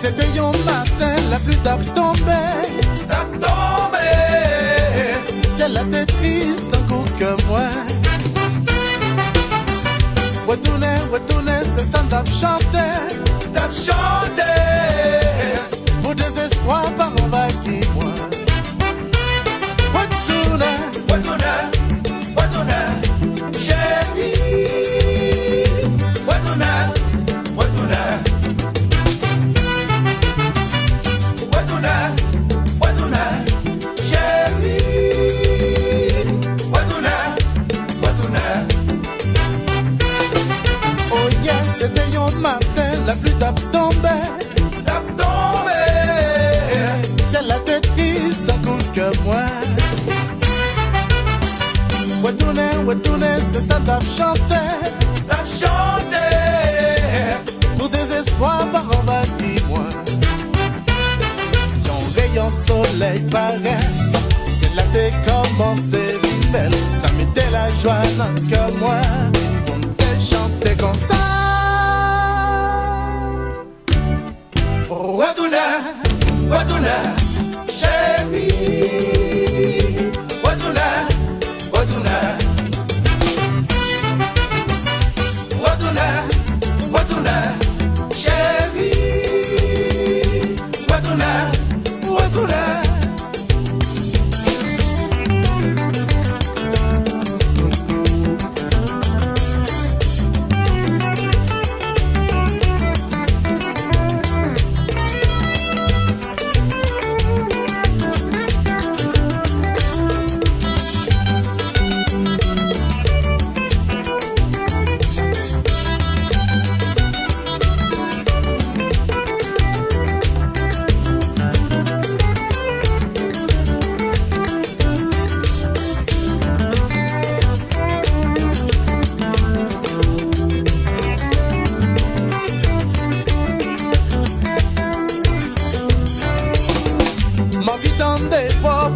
C'était un matin, la pluie tape tombé. C'est la tête triste encore que moi. Retourner, c'est ça tape chanter. Pour désespoir, par on va qui moi. C'était un matin, la pluie tape tombé. C'est la tête triste encore que moi. Retourner, c'est ça tape chanter. Pour désespoir, par en va dis-moi. Ton rayon soleil paraît. C'est là que commencé belle. Ça mettait la joie dans le cœur moi. On te chanter comme ça. Retourner, chérie. Retourner, chérie. Retourner.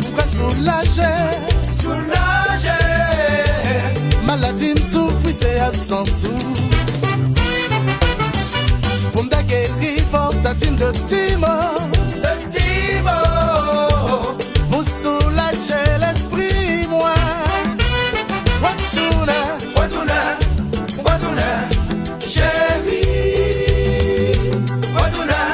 Pourquoi soulager? Maladie me souffre, c'est absence. Pour me guérir, faut ta team de petits mots. Pour soulager l'esprit, moi. Retourner, chérie. Retourner.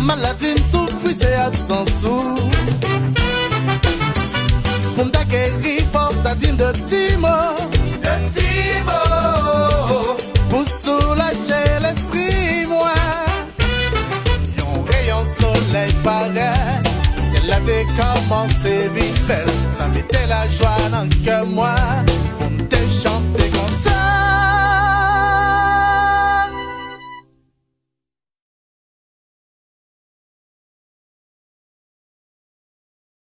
Maladie me souffre, c'est absence. Pour me guérir, faut ta dîme de petits mots. Pour soulager l'esprit, moi. Yon rayon soleil paraît. C'est là que commencé vite belle. Ça mettait la joie dans le cœur, moi.